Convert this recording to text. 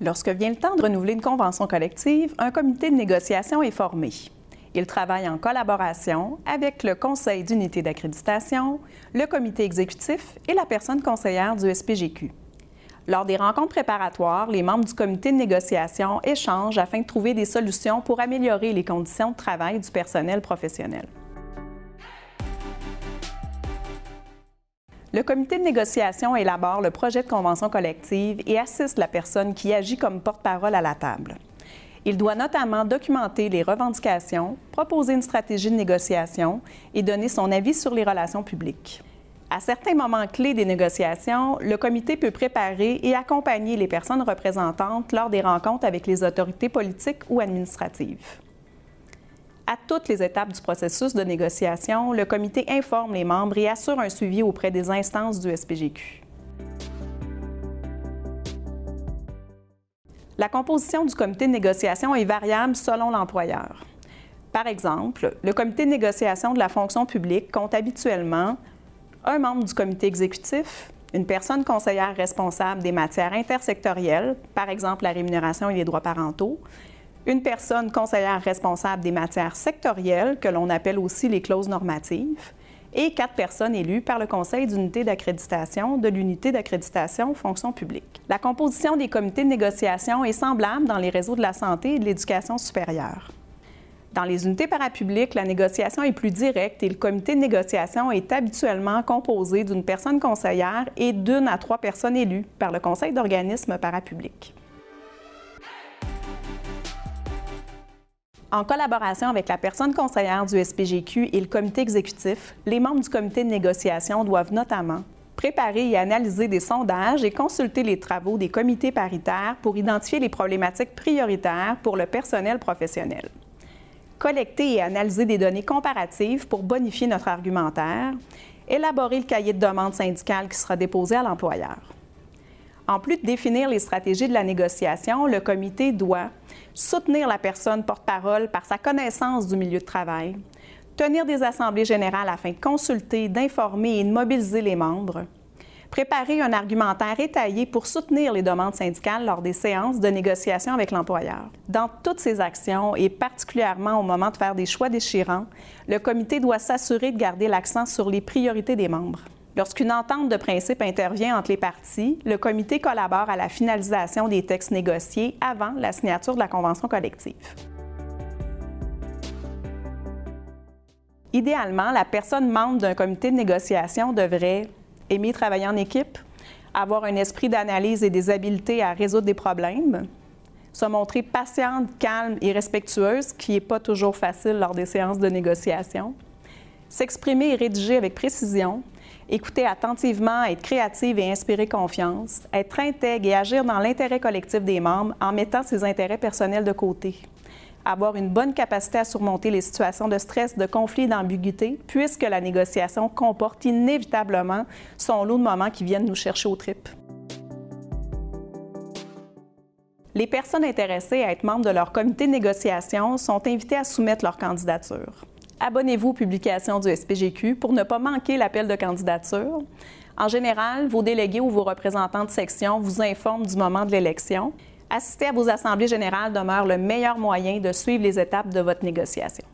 Lorsque vient le temps de renouveler une convention collective, un comité de négociation est formé. Il travaille en collaboration avec le Conseil d'unité d'accréditation, le comité exécutif et la personne conseillère du SPGQ. Lors des rencontres préparatoires, les membres du comité de négociation échangent afin de trouver des solutions pour améliorer les conditions de travail du personnel professionnel. Le comité de négociation élabore le projet de convention collective et assiste la personne qui agit comme porte-parole à la table. Il doit notamment documenter les revendications, proposer une stratégie de négociation et donner son avis sur les relations publiques. À certains moments clés des négociations, le comité peut préparer et accompagner les personnes représentantes lors des rencontres avec les autorités politiques ou administratives. À toutes les étapes du processus de négociation, le comité informe les membres et assure un suivi auprès des instances du SPGQ. La composition du comité de négociation est variable selon l'employeur. Par exemple, le comité de négociation de la fonction publique compte habituellement un membre du comité exécutif, une personne conseillère responsable des matières intersectorielles, par exemple la rémunération et les droits parentaux, une personne conseillère responsable des matières sectorielles, que l'on appelle aussi les clauses normatives, et 4 personnes élues par le Conseil d'unité d'accréditation de l'unité d'accréditation fonction publique. La composition des comités de négociation est semblable dans les réseaux de la santé et de l'éducation supérieure. Dans les unités parapubliques, la négociation est plus directe et le comité de négociation est habituellement composé d'une personne conseillère et d'1 à 3 personnes élues par le Conseil d'organismes parapublics. En collaboration avec la personne conseillère du SPGQ et le comité exécutif, les membres du comité de négociation doivent notamment préparer et analyser des sondages et consulter les travaux des comités paritaires pour identifier les problématiques prioritaires pour le personnel professionnel. Collecter et analyser des données comparatives pour bonifier notre argumentaire, élaborer le cahier de demande syndicale qui sera déposé à l'employeur. En plus de définir les stratégies de la négociation, le comité doit soutenir la personne porte-parole par sa connaissance du milieu de travail, tenir des assemblées générales afin de consulter, d'informer et de mobiliser les membres, préparer un argumentaire étayé pour soutenir les demandes syndicales lors des séances de négociation avec l'employeur. Dans toutes ces actions, et particulièrement au moment de faire des choix déchirants, le comité doit s'assurer de garder l'accent sur les priorités des membres. Lorsqu'une entente de principe intervient entre les parties, le comité collabore à la finalisation des textes négociés avant la signature de la convention collective. Idéalement, la personne membre d'un comité de négociation devrait aimer travailler en équipe, avoir un esprit d'analyse et des habiletés à résoudre des problèmes, se montrer patiente, calme et respectueuse, ce qui n'est pas toujours facile lors des séances de négociation, s'exprimer et rédiger avec précision, écouter attentivement, être créative et inspirer confiance, être intègre et agir dans l'intérêt collectif des membres en mettant ses intérêts personnels de côté. Avoir une bonne capacité à surmonter les situations de stress, de conflit et d'ambiguïté, puisque la négociation comporte inévitablement son lot de moments qui viennent nous chercher aux tripes. Les personnes intéressées à être membres de leur comité de négociation sont invitées à soumettre leur candidature. Abonnez-vous aux publications du SPGQ pour ne pas manquer l'appel de candidature. En général, vos délégués ou vos représentants de section vous informent du moment de l'élection. Assister à vos assemblées générales demeure le meilleur moyen de suivre les étapes de votre négociation.